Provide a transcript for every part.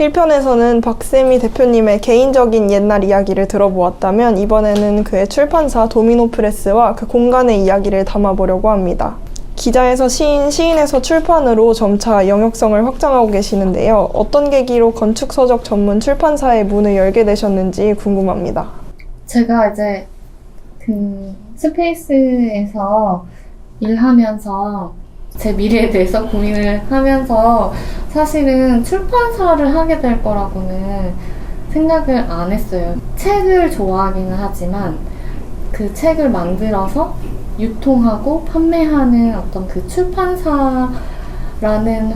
1편에서는 박세미 대표님의 개인적인 옛날 이야기를 들어보았다면 이번에는 그의 출판사 도미노프레스와 그 공간의 이야기를 담아보려고 합니다. 기자에서 시인, 시인에서 출판으로 점차 영역성을 확장하고 계시는데요. 어떤 계기로 건축서적 전문 출판사의 문을 열게 되셨는지 궁금합니다. 제가 이제 그 스페이스에서 일하면서 제 미래에 대해서 고민을 하면서 사실은 출판사를 하게 될 거라고는 생각을 안 했어요. 책을 좋아하기는 하지만 그 책을 만들어서 유통하고 판매하는 어떤 그 출판사라는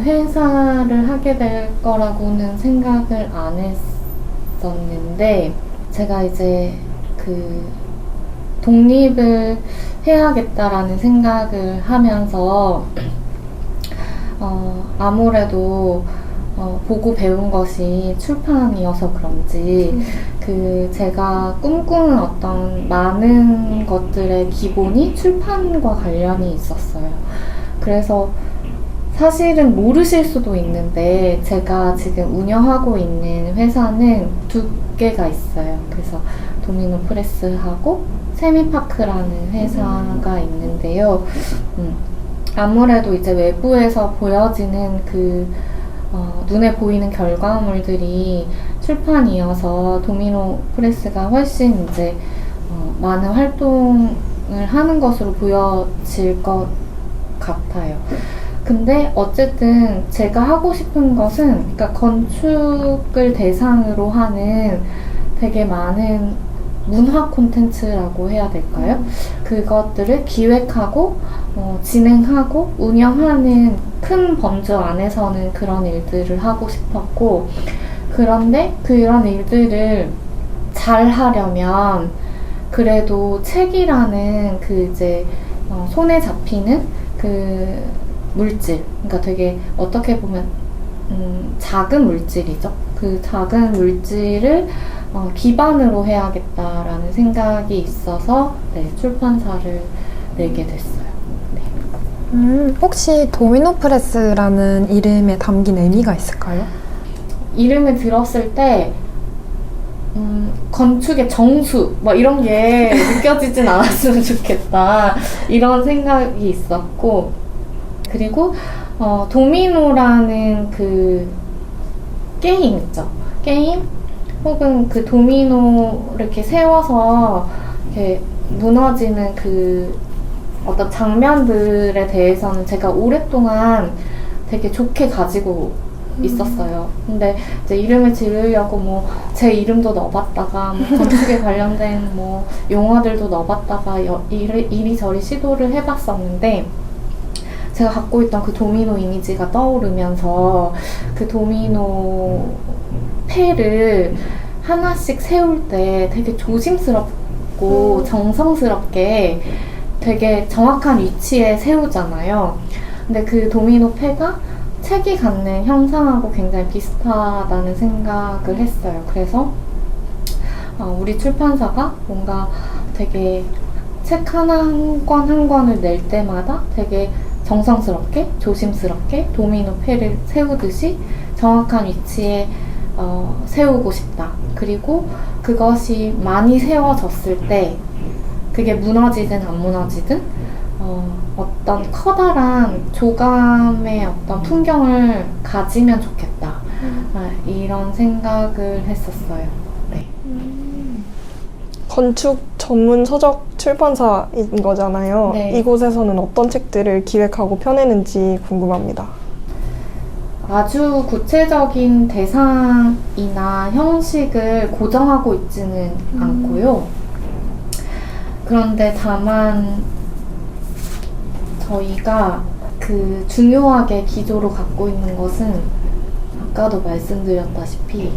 회사를 하게 될 거라고는 생각을 안 했었는데 제가 이제 그 독립을 해야겠다라는 생각을 하면서 아무래도 보고 배운 것이 출판이어서 그런지 그 제가 꿈꾸는 어떤 많은 것들의 기본이 출판과 관련이 있었어요. 그래서 사실은 모르실 수도 있는데 제가 지금 운영하고 있는 회사는 두 개가 있어요. 그래서 도미노프레스하고 세미파크라는 회사가 있는데요. 아무래도 이제 외부에서 보여지는 그 눈에 보이는 결과물들이 출판이어서 도미노프레스가 훨씬 이제 많은 활동을 하는 것으로 보여질 것 같아요. 근데 어쨌든 제가 하고 싶은 것은 그러니까 건축을 대상으로 하는 되게 많은 문화 콘텐츠라고 해야 될까요? 그것들을 기획하고 진행하고 운영하는 큰 범주 안에서는 그런 일들을 하고 싶었고, 그런데 그런 일들을 잘 하려면 그래도 책이라는 그 이제 손에 잡히는 그 물질, 그러니까 되게 어떻게 보면 작은 물질이죠. 그 작은 물질을 기반으로 해야겠다라는 생각이 있어서 출판사를 내게 됐어요. 혹시 도미노프레스라는 이름에 담긴 의미가 있을까요? 이름을 들었을 때 건축의 정수 뭐 이런 게 느껴지진 않았으면 좋겠다 이런 생각이 있었고, 그리고 도미노라는 그 게임 있죠. 게임 혹은 그 도미노 이렇게 세워서 이렇게 무너지는 그 어떤 장면들에 대해서는 제가 오랫동안 되게 좋게 가지고 있었어요. 근데 이제 이름을 지으려고 뭐 제 이름도 넣어봤다가 뭐 건축에 관련된 뭐 용어들도 넣어봤다가 이리저리 시도를 해봤었는데, 제가 갖고 있던 그 도미노 이미지가 떠오르면서 그 도미노 패를 하나씩 세울 때 되게 조심스럽고 정성스럽게 되게 정확한 위치에 세우잖아요. 근데 그 도미노 패가 책이 갖는 형상하고 굉장히 비슷하다는 생각을 했어요. 그래서 우리 출판사가 뭔가 되게 책 한 권 한 권을 낼 때마다 되게 정성스럽게 조심스럽게 도미노 패를 세우듯이 정확한 위치에 세우고 싶다. 그리고 그것이 많이 세워졌을 때 그게 무너지든 안 무너지든 어떤 커다란 조감의 어떤 풍경을 가지면 좋겠다. 이런 생각을 했었어요. 네. 건축 전문 서적 출판사인 거잖아요. 네. 이곳에서는 어떤 책들을 기획하고 펴내는지 궁금합니다. 아주 구체적인 대상이나 형식을 고정하고 있지는 않고요. 그런데 다만 저희가 그 중요하게 기조로 갖고 있는 것은 아까도 말씀드렸다시피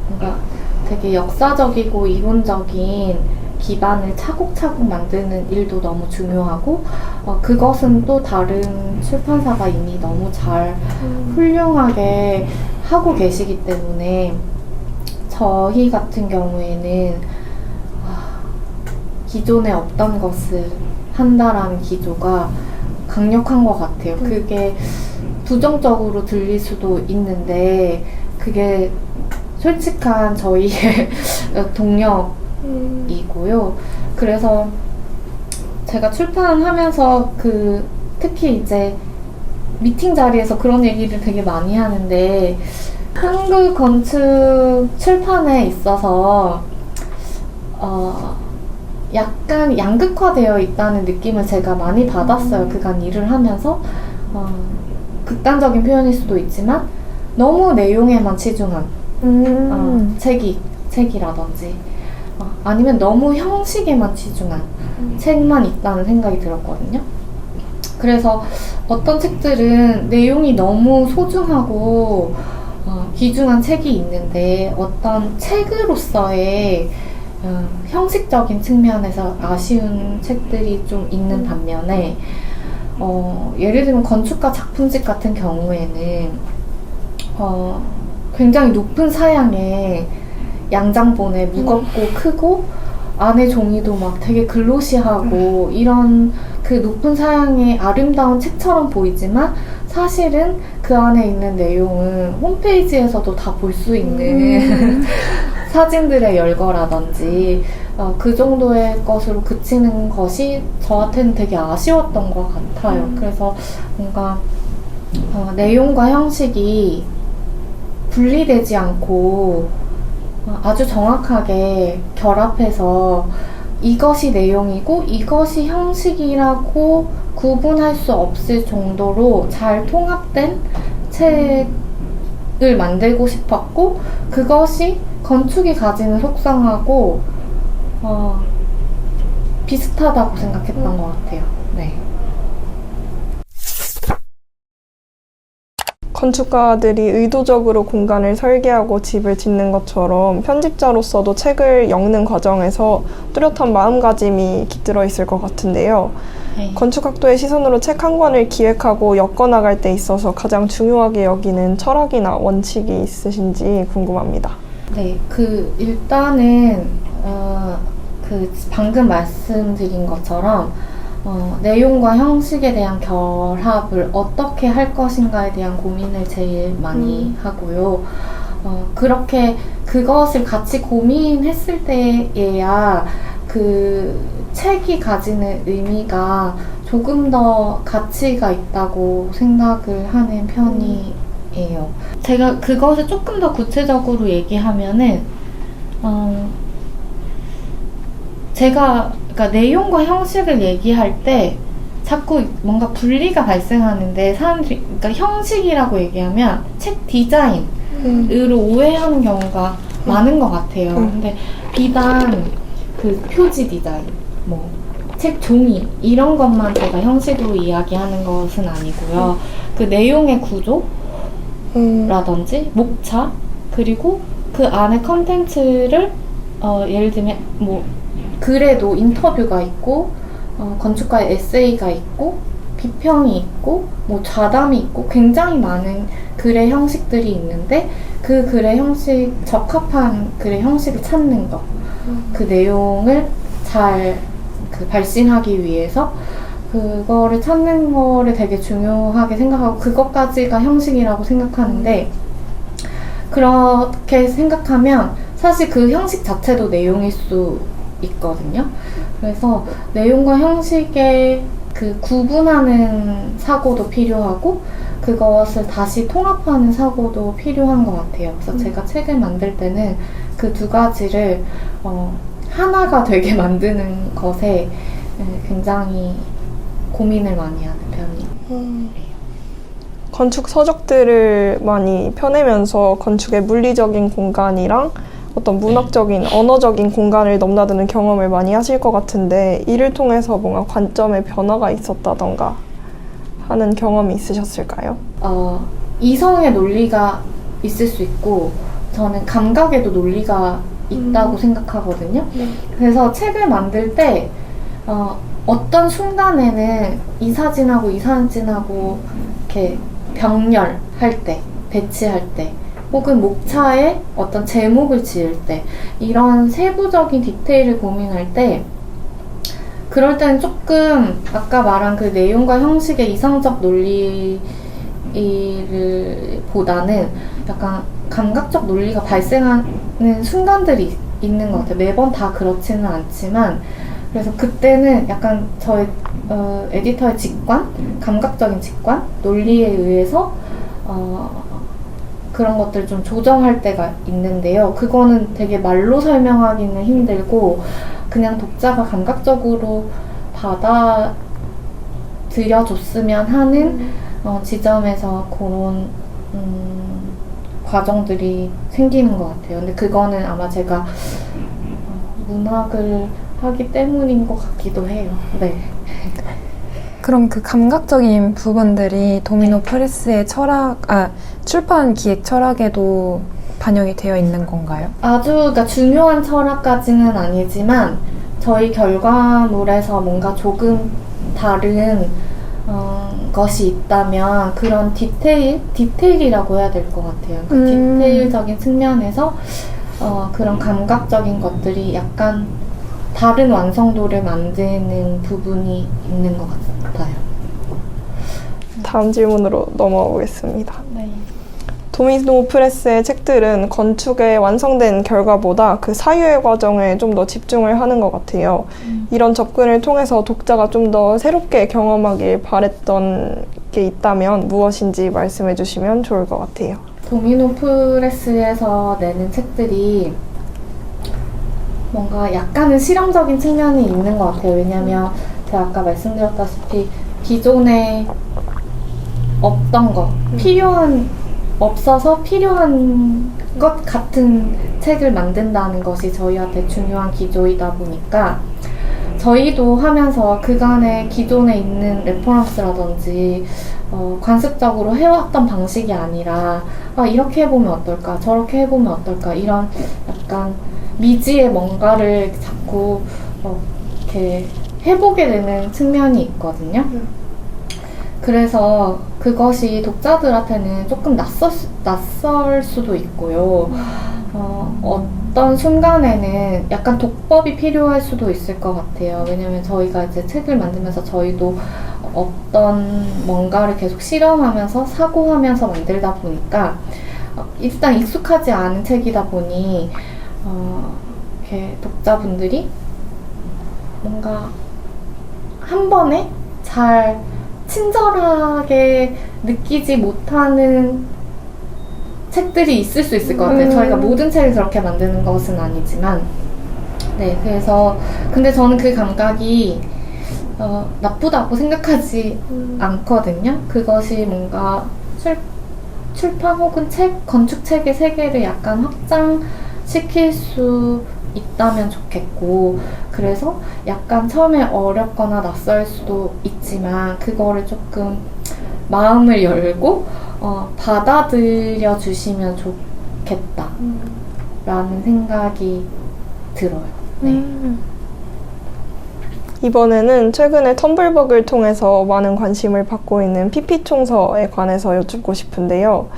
뭔가 되게 역사적이고 이론적인 기반을 차곡차곡 만드는 일도 너무 중요하고 그것은 또 다른 출판사가 이미 너무 잘 훌륭하게 하고 계시기 때문에 저희 같은 경우에는 기존에 없던 것을 한다라는 기조가 강력한 것 같아요. 그게 부정적으로 들릴 수도 있는데 그게 솔직한 저희의 동력이고요. 그래서 제가 출판하면서 특히 이제 미팅 자리에서 그런 얘기를 되게 많이 하는데 한국 건축 출판에 있어서 약간 양극화되어 있다는 느낌을 제가 많이 받았어요. 그간 일을 하면서 극단적인 표현일 수도 있지만 너무 내용에만 치중한 책이라든지 아니면 너무 형식에만 치중한 책만 있다는 생각이 들었거든요. 그래서 어떤 책들은 내용이 너무 소중하고 귀중한 책이 있는데 어떤 책으로서의 형식적인 측면에서 아쉬운 책들이 좀 있는 반면에 예를 들면 건축가 작품집 같은 경우에는 굉장히 높은 사양의 양장본에 무겁고 크고 안에 종이도 막 되게 글로시하고 이런 그 높은 사양의 아름다운 책처럼 보이지만 사실은 그 안에 있는 내용은 홈페이지에서도 다 볼 수 있는 사진들의 열거라든지 그 정도의 것으로 그치는 것이 저한테는 되게 아쉬웠던 것 같아요. 그래서 뭔가 내용과 형식이 분리되지 않고 아주 정확하게 결합해서 이것이 내용이고 이것이 형식이라고 구분할 수 없을 정도로 잘 통합된 책을 만들고 싶었고 그것이 건축이 가지는 속성하고 비슷하다고 생각했던 것 같아요. 네. 건축가들이 의도적으로 공간을 설계하고 집을 짓는 것처럼 편집자로서도 책을 읽는 과정에서 뚜렷한 마음가짐이 깃들어 있을 것 같은데요. 네. 건축학도의 시선으로 책 한 권을 기획하고 엮어나갈 때 있어서 가장 중요하게 여기는 철학이나 원칙이 있으신지 궁금합니다. 네, 일단은 방금 말씀드린 것처럼 내용과 형식에 대한 결합을 어떻게 할 것인가에 대한 고민을 제일 많이 하고요. 그렇게 그것을 같이 고민했을 때에야 그 책이 가지는 의미가 조금 더 가치가 있다고 생각을 하는 편이에요. 제가 그것을 조금 더 구체적으로 얘기하면은 그러니까 내용과 형식을 얘기할 때 자꾸 뭔가 분리가 발생하는데 사람들이 그러니까 형식이라고 얘기하면 책 디자인으로 오해하는 경우가 많은 것 같아요. 근데 비단 그 표지 디자인, 뭐 책 종이 이런 것만 제가 형식으로 이야기하는 것은 아니고요. 그 내용의 구조라든지 목차 그리고 그 안에 컨텐츠를 예를 들면 뭐 글에도 인터뷰가 있고 건축가의 에세이가 있고 비평이 있고 뭐 좌담이 있고 굉장히 많은 글의 형식들이 있는데 그 글의 형식 적합한 글의 형식을 찾는 것 그 내용을 잘 발신하기 위해서 그거를 찾는 거를 되게 중요하게 생각하고 그것까지가 형식이라고 생각하는데 그렇게 생각하면 사실 그 형식 자체도 내용일 수 있거든요. 그래서 내용과 형식의 그 구분하는 사고도 필요하고 그것을 다시 통합하는 사고도 필요한 것 같아요. 그래서 제가 책을 만들 때는 그 두 가지를 하나가 되게 만드는 것에 굉장히 고민을 많이 하는 편이에요. 건축 서적들을 많이 펴내면서 건축의 물리적인 공간이랑 어떤 문학적인, 언어적인 공간을 넘나드는 경험을 많이 하실 것 같은데 이를 통해서 뭔가 관점의 변화가 있었다던가 하는 경험이 있으셨을까요? 이성의 논리가 있을 수 있고 저는 감각에도 논리가 있다고 생각하거든요. 그래서 책을 만들 때 어떤 순간에는 이 사진하고 이 사진하고 이렇게 병렬할 때, 배치할 때 혹은 목차에 어떤 제목을 지을 때 이런 세부적인 디테일을 고민할 때 그럴 때는 조금 아까 말한 그 내용과 형식의 이성적 논리를 일을 보다는 약간 감각적 논리가 발생하는 순간들이 있는 것 같아요. 매번 다 그렇지는 않지만 그래서 그때는 약간 저의 에디터의 직관, 감각적인 직관, 논리에 의해서 그런 것들을 좀 조정할 때가 있는데요. 그거는 되게 말로 설명하기는 힘들고 그냥 독자가 감각적으로 받아들여줬으면 하는 지점에서 그런 과정들이 생기는 것 같아요. 근데 그거는 아마 제가 문학을 하기 때문인 것 같기도 해요. 네. 그럼 그 감각적인 부분들이 도미노 프레스의 출판 기획 철학에도 반영이 되어 있는 건가요? 아주 그러니까 중요한 철학까지는 아니지만 저희 결과물에서 뭔가 조금 다른 것이 있다면 그런 디테일이라고 해야 될 것 같아요. 그 디테일적인 측면에서 그런 감각적인 것들이 약간 다른 완성도를 만드는 부분이 있는 것 같아요. 다음 질문으로 넘어가 보겠습니다. 네. 도미노 프레스의 책들은 건축의 완성된 결과보다 그 사유의 과정에 좀 더 집중을 하는 것 같아요. 이런 접근을 통해서 독자가 좀 더 새롭게 경험하길 바랬던 게 있다면 무엇인지 말씀해 주시면 좋을 것 같아요. 도미노 프레스에서 내는 책들이 뭔가 약간은 실험적인 측면이 있는 것 같아요. 왜냐하면 제가 아까 말씀드렸다시피 기존에 없던 것, 없어서 필요한 것 같은 책을 만든다는 것이 저희한테 중요한 기조이다 보니까 저희도 하면서 그간의 기존에 있는 레퍼런스라든지 관습적으로 해왔던 방식이 아니라 이렇게 해보면 어떨까, 저렇게 해보면 어떨까 이런 약간 미지의 뭔가를 자꾸 이렇게 해보게 되는 측면이 있거든요. 그래서 그것이 독자들한테는 조금 낯설 수도 있고요. 어떤 순간에는 약간 독법이 필요할 수도 있을 것 같아요. 왜냐면 저희가 이제 책을 만들면서 저희도 어떤 뭔가를 계속 실험하면서 사고하면서 만들다 보니까 일단 익숙하지 않은 책이다 보니 이렇게 독자분들이 뭔가 한 번에 잘 친절하게 느끼지 못하는 책들이 있을 수 있을 것 같아요. 저희가 모든 책을 그렇게 만드는 것은 아니지만 네, 그래서 근데 저는 그 감각이 나쁘다고 생각하지 않거든요. 그것이 뭔가 출판 혹은 건축책의 세계를 약간 확장시킬 수 있다면 좋겠고 그래서 약간 처음에 어렵거나 낯설 수도 있지만 그거를 조금 마음을 열고 받아들여 주시면 좋겠다 라는 생각이 들어요. 네. 이번에는 최근에 텀블벅을 통해서 많은 관심을 받고 있는 PP총서에 관해서 여쭙고 싶은데요.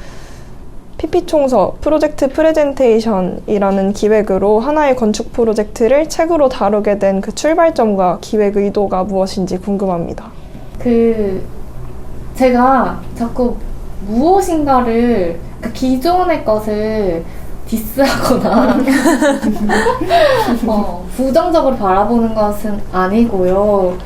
PP총서, 프로젝트 프레젠테이션이라는 기획으로 하나의 건축 프로젝트를 책으로 다루게 된 그 출발점과 기획 의도가 무엇인지 궁금합니다. 제가 자꾸 무엇인가를, 그러니까 기존의 것을 디스하거나 부정적으로 바라보는 것은 아니고요.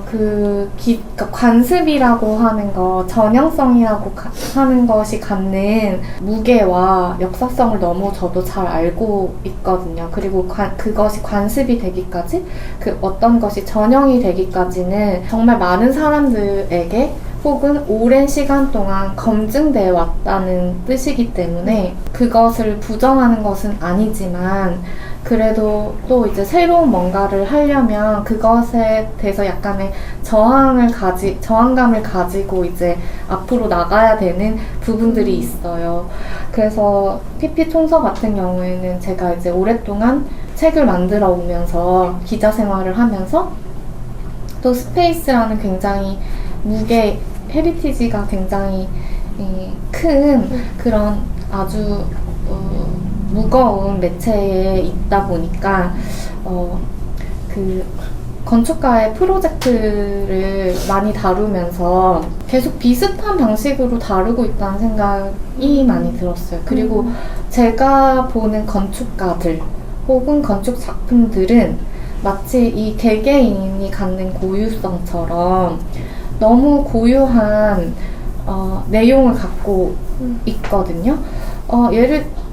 그러니까 관습이라고 하는 거, 전형성이라고 하는 것이 갖는 무게와 역사성을 너무 저도 잘 알고 있거든요. 그리고 그것이 관습이 되기까지, 그 어떤 것이 전형이 되기까지는 정말 많은 사람들에게 혹은 오랜 시간 동안 검증되어 왔다는 뜻이기 때문에 그것을 부정하는 것은 아니지만 그래도 또 이제 새로운 뭔가를 하려면 그것에 대해서 약간의 저항감을 가지고 이제 앞으로 나가야 되는 부분들이 있어요. 그래서 PP총서 같은 경우에는 제가 이제 오랫동안 책을 만들어 오면서 기자 생활을 하면서 또 스페이스라는 굉장히 헤리티지가 굉장히 큰 그런 아주 무거운 매체에 있다 보니까 건축가의 프로젝트를 많이 다루면서 계속 비슷한 방식으로 다루고 있다는 생각이 많이 들었어요. 그리고 제가 보는 건축가들 혹은 건축 작품들은 마치 이 개개인이 갖는 고유성처럼 너무 고유한 내용을 갖고 있거든요.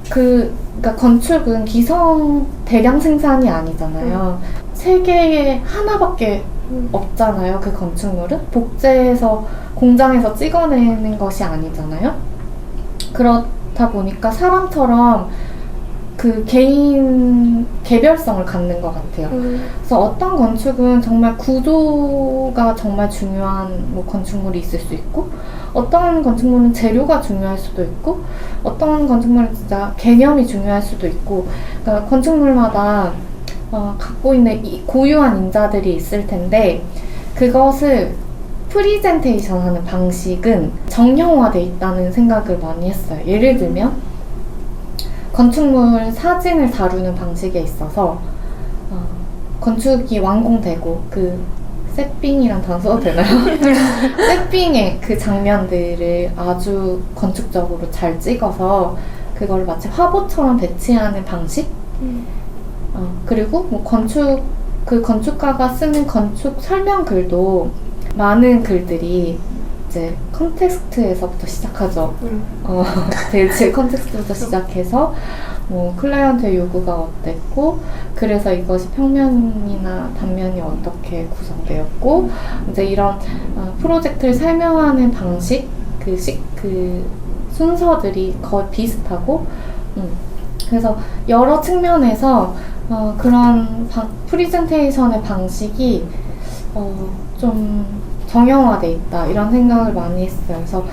그러니까 건축은 기성 대량 생산이 아니잖아요. 세계에 하나밖에 없잖아요. 그 건축물은 복제해서 공장에서 찍어내는 것이 아니잖아요. 그렇다 보니까 사람처럼 그 개인 개별성을 갖는 것 같아요. 그래서 어떤 건축은 정말 구조가 정말 중요한 뭐 건축물이 있을 수 있고, 어떤 건축물은 재료가 중요할 수도 있고, 어떤 건축물은 진짜 개념이 중요할 수도 있고, 그러니까 건축물마다 갖고 있는 이 고유한 인자들이 있을 텐데, 그것을 프리젠테이션 하는 방식은 정형화되어 있다는 생각을 많이 했어요. 예를 들면 건축물 사진을 다루는 방식에 있어서 건축이 완공되고 그 세핑이란 단어 써도 되나요? 세핑의 그 장면들을 아주 건축적으로 잘 찍어서 그걸 마치 화보처럼 배치하는 방식? 그리고 뭐 그 건축가가 쓰는 건축 설명 글도 많은 글들이 이제 컨텍스트에서부터 시작하죠. 대체 컨텍스트부터 시작해서 뭐 클라이언트의 요구가 어땠고, 그래서 이것이 평면이나 단면이 어떻게 구성되었고, 이제 이런 프로젝트를 설명하는 방식, 그 순서들이 거의 비슷하고, 그래서 여러 측면에서 그런 프리젠테이션의 방식이 좀 정형화돼 있다 이런 생각을 많이 했어요. 그래서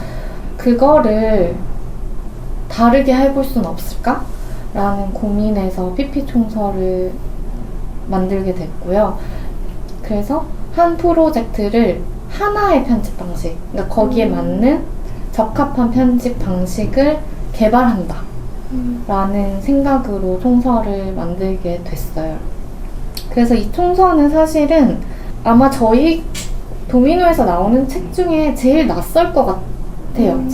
그거를 다르게 해볼 수는 없을까? 라는 고민에서 PP 총서를 만들게 됐고요. 그래서 한 프로젝트를 하나의 편집 방식, 그러니까 거기에 맞는 적합한 편집 방식을 개발한다 라는 생각으로 총서를 만들게 됐어요. 그래서 이 총서는 사실은 아마 저희 도미노에서 나오는 책 중에 제일 낯설 것 같아요.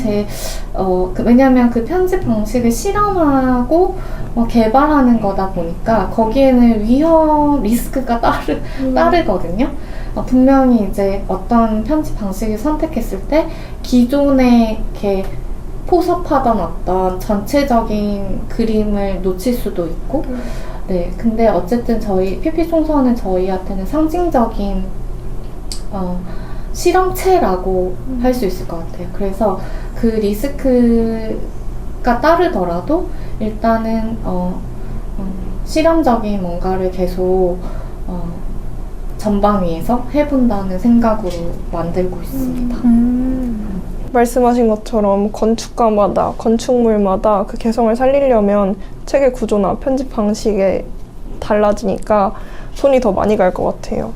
왜냐면 그 편집 방식을 실험하고 개발하는 거다 보니까 거기에는 위험, 리스크가 따르거든요. 분명히 이제 어떤 편집 방식을 선택했을 때 기존에 이렇게 포섭하던 어떤 전체적인 그림을 놓칠 수도 있고, 네. 근데 어쨌든 저희 PP 총서는 저희한테는 상징적인 실험체라고 할 수 있을 것 같아요. 그래서 그 리스크가 따르더라도 일단은 실험적인 뭔가를 계속 전방위에서 해본다는 생각으로 만들고 있습니다. 말씀하신 것처럼 건축가마다, 건축물마다 그 개성을 살리려면 책의 구조나 편집 방식에 달라지니까 손이 더 많이 갈 것 같아요.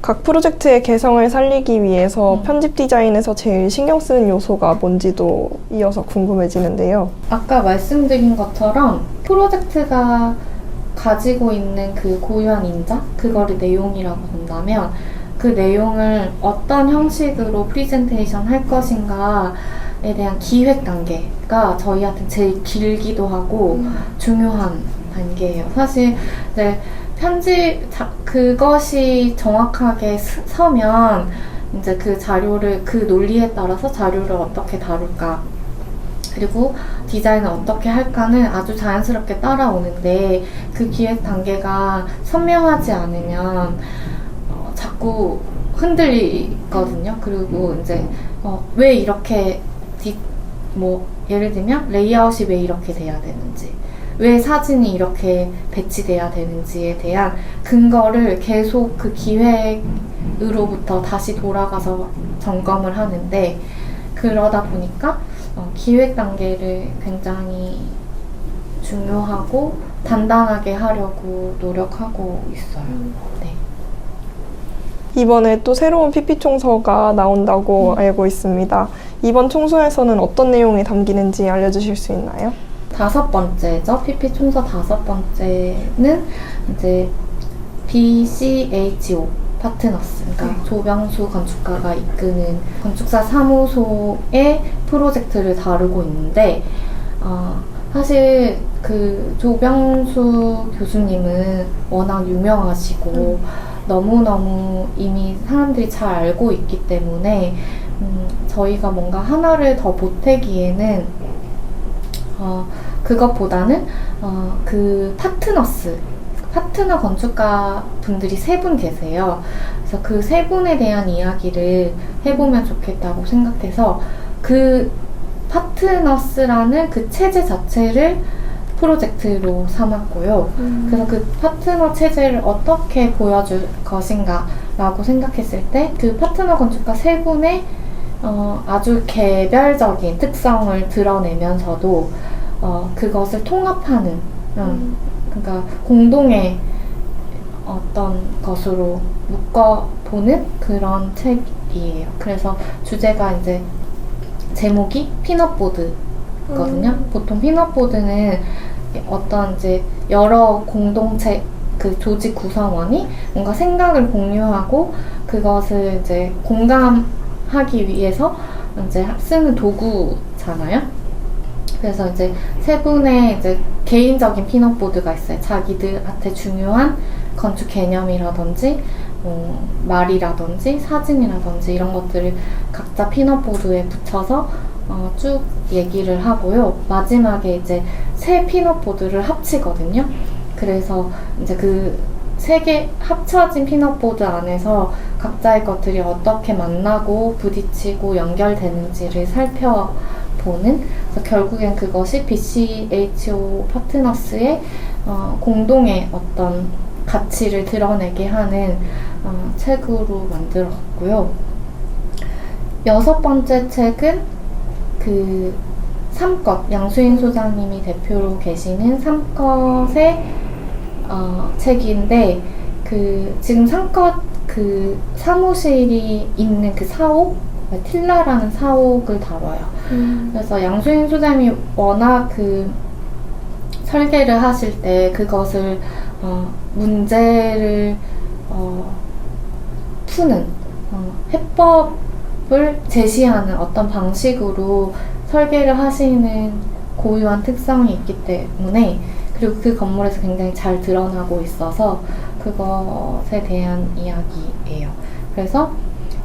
각 프로젝트의 개성을 살리기 위해서 편집 디자인에서 제일 신경 쓰는 요소가 뭔지도 이어서 궁금해지는데요. 아까 말씀드린 것처럼 프로젝트가 가지고 있는 그 고유한 인자, 그거를 내용이라고 본다면 그 내용을 어떤 형식으로 프리젠테이션 할 것인가에 대한 기획 단계가 저희한테 제일 길기도 하고 중요한 단계예요. 사실 이제 그것이 정확하게 서면 이제 그 자료를, 그 논리에 따라서 자료를 어떻게 다룰까, 그리고 디자인을 어떻게 할까는 아주 자연스럽게 따라오는데, 그 기획 단계가 선명하지 않으면 자꾸 흔들리거든요. 그리고 이제 왜 이렇게 예를 들면 레이아웃이 왜 이렇게 돼야 되는지, 왜 사진이 이렇게 배치돼야 되는지에 대한 근거를 계속 그 기획으로부터 다시 돌아가서 점검을 하는데, 그러다 보니까 기획 단계를 굉장히 중요하고 단단하게 하려고 노력하고 있어요. 네. 이번에 또 새로운 PP 총서가 나온다고 알고 있습니다. 이번 총서에서는 어떤 내용이 담기는지 알려주실 수 있나요? 5번째죠. PP 총서 5번째는 이제 BCHO 파트너스, 그러니까 조병수 건축가가 이끄는 건축사 사무소의 프로젝트를 다루고 있는데, 사실 그 조병수 교수님은 워낙 유명하시고 너무너무 이미 사람들이 잘 알고 있기 때문에 저희가 뭔가 하나를 더 보태기에는 그것보다는 그 파트너 건축가 분들이 3분 계세요. 그래서 그 3분에 대한 이야기를 해보면 좋겠다고 생각해서 그 파트너스라는 그 체제 자체를 프로젝트로 삼았고요. 그래서 그 파트너 체제를 어떻게 보여줄 것인가 라고 생각했을 때 그 파트너 건축가 3분의 아주 개별적인 특성을 드러내면서도 그것을 통합하는 그러니까 공동의 어떤 것으로 묶어보는 그런 책이에요. 그래서 주제가 이제 제목이 피넛보드거든요. 보통 피넛보드는 어떤 이제 여러 공동체 그 조직 구성원이 뭔가 생각을 공유하고 그것을 이제 공감하기 위해서 이제 쓰는 도구잖아요. 그래서 이제 3분의 이제 개인적인 피넛보드가 있어요. 자기들한테 중요한 건축 개념이라든지 말이라든지 사진이라든지 이런 것들을 각자 피넛보드에 붙여서 쭉 얘기를 하고요. 마지막에 이제 3 피넛보드를 합치거든요. 그래서 이제 그 3개 합쳐진 피넛보드 안에서 각자의 것들이 어떻게 만나고 부딪히고 연결되는지를 살펴보는, 그래서 결국엔 그것이 BCHO 파트너스의 공동의 어떤 가치를 드러내게 하는 책으로 만들었고요. 6번째 책은 그 삼껏, 양수인 소장님이 대표로 계시는 삼껏의 책인데, 그 지금 삼껏 그 사무실이 있는 그 사옥, 틸라라는 사옥을 다뤄요. 그래서 양수인 소장님이 워낙 그 설계를 하실 때 그것을 문제를 푸는 해법을 제시하는 어떤 방식으로 설계를 하시는 고유한 특성이 있기 때문에, 그리고 그 건물에서 굉장히 잘 드러나고 있어서 그것에 대한 이야기예요. 그래서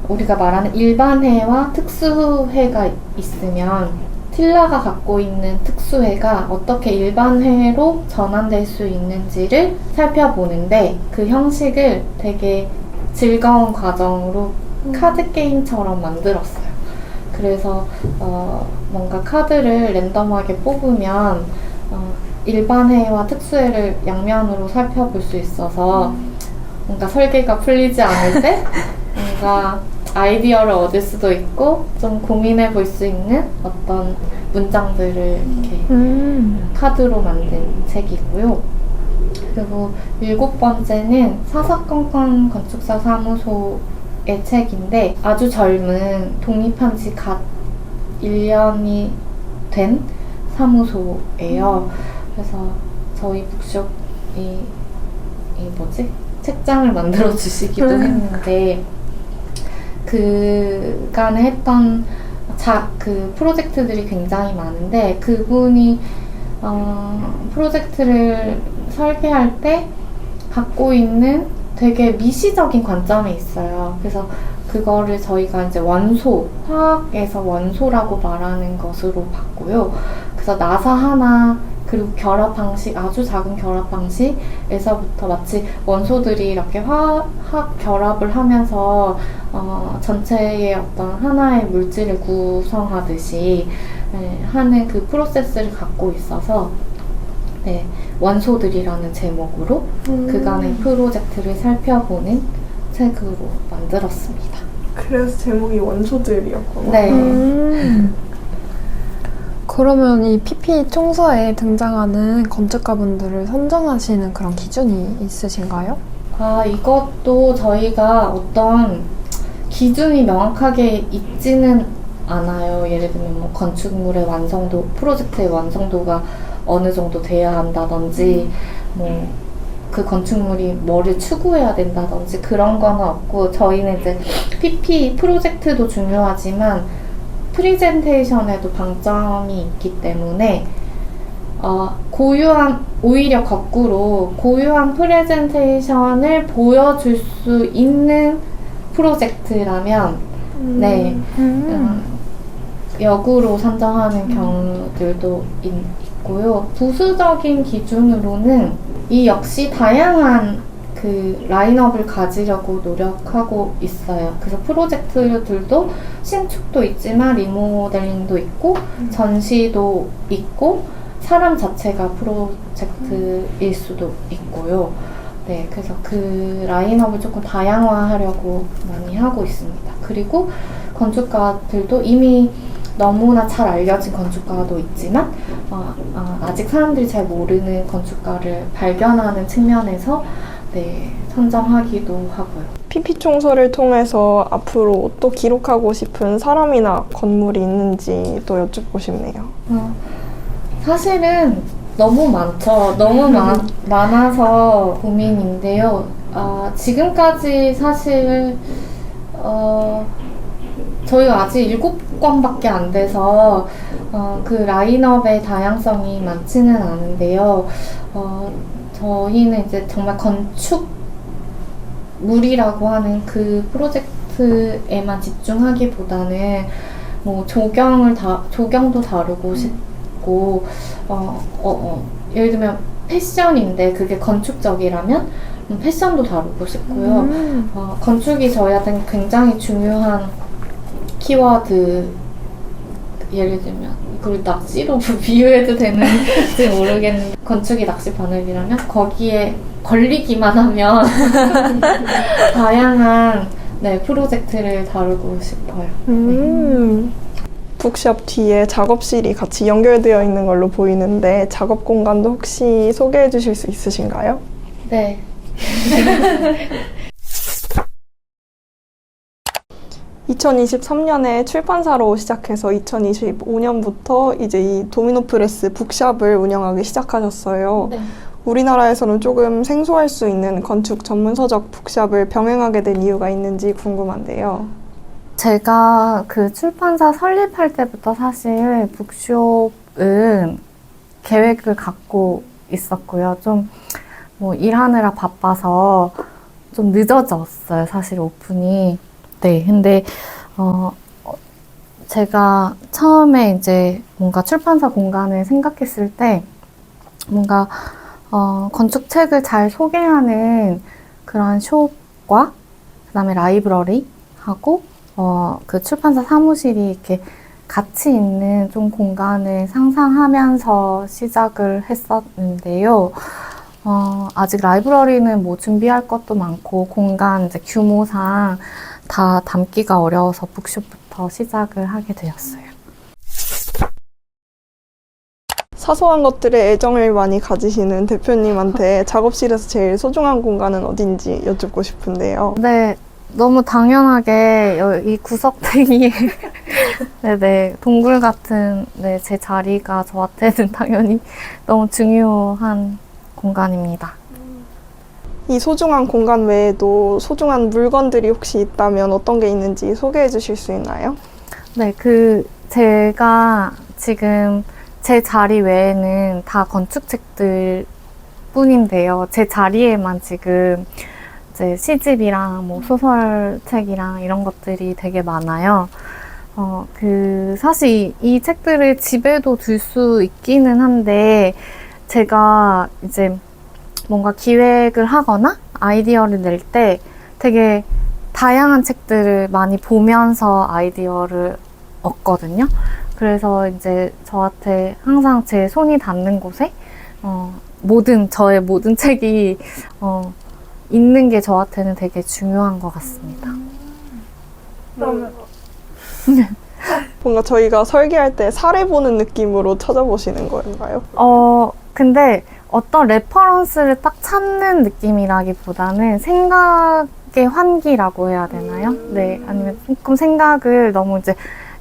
우리가 말하는 일반회와 특수회가 있으면 틸라가 갖고 있는 특수회가 어떻게 일반회로 전환될 수 있는지를 살펴보는데, 그 형식을 되게 즐거운 과정으로 카드 게임처럼 만들었어요. 그래서 뭔가 카드를 랜덤하게 뽑으면 일반회와 특수회를 양면으로 살펴볼 수 있어서 뭔가 설계가 풀리지 않을 때 뭔가 아이디어를 얻을 수도 있고 좀 고민해 볼 수 있는 어떤 문장들을 이렇게 카드로 만든 책이고요. 그리고 7번째는 사사건건 건축사 사무소의 책인데, 아주 젊은 독립한 지 갓 1년이 된 사무소예요. 그래서 저희 북숍이 책장을 만들어 주시기도 했는데, 그간에 했던 그 프로젝트들이 굉장히 많은데, 그분이 프로젝트를 설계할 때 갖고 있는 되게 미시적인 관점이 있어요. 그래서 그거를 저희가 이제 원소, 화학에서 원소라고 말하는 것으로 봤고요. 그래서 나사 하나, 그리고 결합 방식, 아주 작은 결합 방식에서부터 마치 원소들이 이렇게 화학 결합을 하면서 전체의 어떤 하나의 물질을 구성하듯이 하는 그 프로세스를 갖고 있어서, 네, 원소들이라는 제목으로 그간의 프로젝트를 살펴보는 책으로 만들었습니다. 그래서 제목이 원소들이었구나. 네. 그러면 이 PP 총서에 등장하는 건축가분들을 선정하시는 그런 기준이 있으신가요? 이것도 저희가 어떤 기준이 명확하게 있지는 않아요. 예를 들면 뭐 건축물의 완성도, 프로젝트의 완성도가 어느 정도 돼야 한다든지, 뭐 그 건축물이 뭐를 추구해야 된다든지 그런 거는 없고, 저희는 이제 PP 프로젝트도 중요하지만 프리젠테이션에도 방점이 있기 때문에 오히려 거꾸로 고유한 프레젠테이션을 보여줄 수 있는 프로젝트라면 역으로 선정하는 경우들도 있고요. 부수적인 기준으로는 이 역시 다양한 그 라인업을 가지려고 노력하고 있어요. 그래서 프로젝트들도 신축도 있지만 리모델링도 있고 전시도 있고 사람 자체가 프로젝트일 수도 있고요. 네, 그래서 그 라인업을 조금 다양화하려고 많이 하고 있습니다. 그리고 건축가들도 이미 너무나 잘 알려진 건축가도 있지만 아직 사람들이 잘 모르는 건축가를 발견하는 측면에서 선정하기도 하고요. PP 총서를 통해서 앞으로 또 기록하고 싶은 사람이나 건물이 있는지 또 여쭙고 싶네요. 사실은 너무 많죠. 너무 많아서 고민인데요. 지금까지 사실 저희가 아직 7권밖에 안 돼서 그 라인업의 다양성이 많지는 않은데요. 저희는 이제 정말 건축물이라고 하는 그 프로젝트에만 집중하기보다는 뭐 조경도 다루고 싶고, 예를 들면 패션인데 그게 건축적이라면 패션도 다루고 싶고요. 건축이 저희한테는 굉장히 중요한 키워드, 예를 들면 그걸 낚시로 비유해도 되는지 모르겠는데 건축이 낚시 바늘이라면 거기에 걸리기만 하면 다양한 프로젝트를 다루고 싶어요. 북샵 뒤에 작업실이 같이 연결되어 있는 걸로 보이는데 작업 공간도 혹시 소개해 주실 수 있으신가요? 네. 2023년에 출판사로 시작해서 2025년부터 이제 이 도미노프레스 북샵을 운영하기 시작하셨어요. 네. 우리나라에서는 조금 생소할 수 있는 건축 전문서적 북샵을 병행하게 된 이유가 있는지 궁금한데요. 제가 그 출판사 설립할 때부터 사실 북숍은 계획을 갖고 있었고요. 좀 뭐 일하느라 바빠서 좀 늦어졌어요, 사실 오픈이. 네, 근데 제가 처음에 이제 뭔가 출판사 공간을 생각했을 때 뭔가 건축책을 잘 소개하는 그런 숍과 그다음에 라이브러리하고 그 출판사 사무실이 이렇게 같이 있는 좀 공간을 상상하면서 시작을 했었는데요. 아직 라이브러리는 뭐 준비할 것도 많고 공간 이제 규모상 다 담기가 어려워서 북숍부터 시작을 하게 되었어요. 사소한 것들에 애정을 많이 가지시는 대표님한테 작업실에서 제일 소중한 공간은 어딘지 여쭙고 싶은데요. 네, 너무 당연하게 이 구석탱이에 네네, 동굴 같은 제 자리가 저한테는 당연히 너무 중요한 공간입니다. 이 소중한 공간 외에도 소중한 물건들이 혹시 있다면 어떤 게 있는지 소개해 주실 수 있나요? 네, 제가 지금 제 자리 외에는 다 건축책들 뿐인데요. 제 자리에만 지금 이제 시집이랑 뭐 소설책이랑 이런 것들이 되게 많아요. 사실 이 책들을 집에도 둘 수 있기는 한데, 제가 이제 뭔가 기획을 하거나 아이디어를 낼 때 되게 다양한 책들을 많이 보면서 아이디어를 얻거든요. 그래서 이제 저한테 항상 제 손이 닿는 곳에 저의 모든 책이 있는 게 저한테는 되게 중요한 것 같습니다. 뭔가 저희가 설계할 때 사례 보는 느낌으로 찾아보시는 건가요? 근데 어떤 레퍼런스를 딱 찾는 느낌이라기보다는 생각의 환기라고 해야 되나요? 네, 아니면 조금 생각을 너무 이제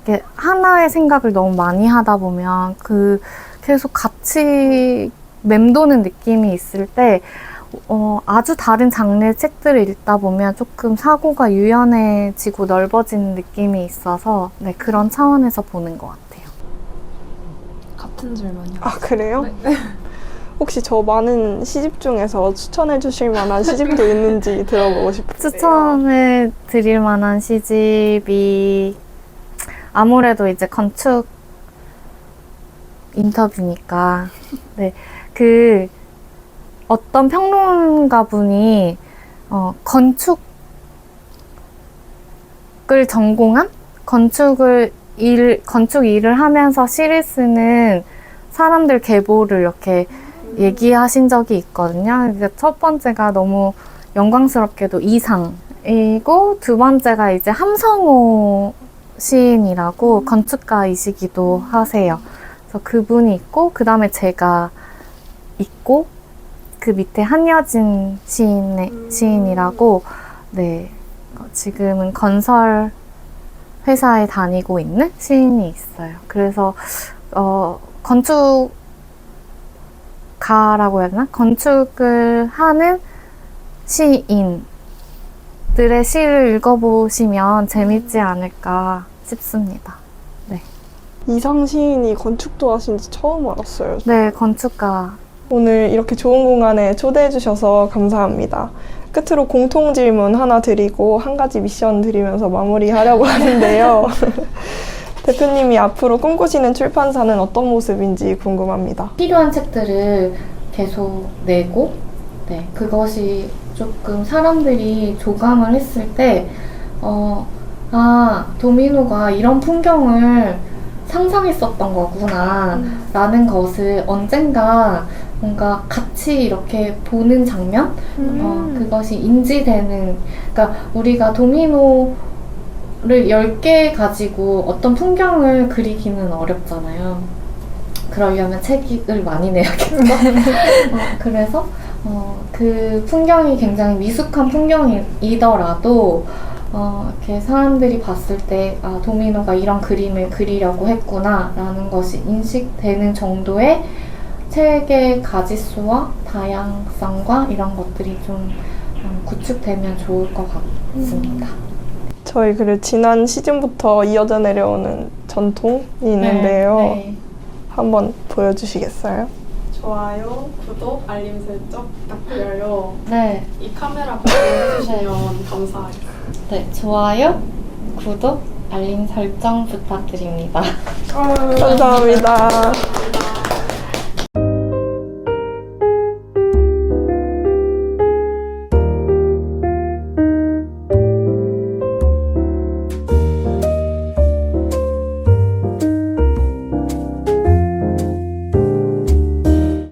이렇게 하나의 생각을 너무 많이 하다 보면 계속 같이 맴도는 느낌이 있을 때 아주 다른 장르의 책들을 읽다 보면 조금 사고가 유연해지고 넓어지는 느낌이 있어서 네, 그런 차원에서 보는 것 같아요. 같은 질문이요. 아, 그래요? 혹시 저 많은 시집 중에서 추천해 주실 만한 시집도 있는지 들어보고 싶어요. 추천해 드릴 만한 시집이 아무래도 이제 건축 인터뷰니까 네, 어떤 평론가 분이 건축을 전공한 건축 일을 하면서 시를 쓰는 사람들 계보를 이렇게 얘기하신 적이 있거든요. 이제 첫 번째가 너무 영광스럽게도 이상이고 두 번째가 이제 함성호 시인이라고 건축가이시기도 하세요. 그래서 그분이 있고 그 다음에 제가 있고 그 밑에 한여진 시인이라고 네 지금은 건설 회사에 다니고 있는 시인이 있어요. 그래서 건축가라고 해야 되나? 건축을 하는 시인들의 시를 읽어보시면 재밌지 않을까 싶습니다. 네, 이상 시인이 건축도 하신지 처음 알았어요. 네 건축가. 오늘 이렇게 좋은 공간에 초대해 주셔서 감사합니다. 끝으로 공통 질문 하나 드리고 한 가지 미션 드리면서 마무리하려고 하는데요. 대표님이 앞으로 꿈꾸시는 출판사는 어떤 모습인지 궁금합니다. 필요한 책들을 계속 내고 네, 그것이 조금 사람들이 조감을 했을 때 도미노가 이런 풍경을 상상했었던 거구나 라는 것을 언젠가 뭔가 같이 이렇게 보는 장면? 그것이 인지되는, 그러니까 우리가 도미노를 10개 가지고 어떤 풍경을 그리기는 어렵잖아요. 그러려면 책을 많이 내야겠죠? 그래서 그 풍경이 굉장히 미숙한 풍경이더라도 이렇게 사람들이 봤을 때 도미노가 이런 그림을 그리려고 했구나 라는 것이 인식되는 정도의 책의 가지수와 다양성과 이런 것들이 좀 구축되면 좋을 것 같습니다. 저희 지난 시즌부터 이어져 내려오는 전통이 있는데요. 네. 한번 보여주시겠어요? 좋아요, 구독, 알림 설정 부탁드려요. 네. 이 카메라 보고 해주시면 감사하겠습니다. 네, 좋아요, 구독, 알림 설정 부탁드립니다. 감사합니다.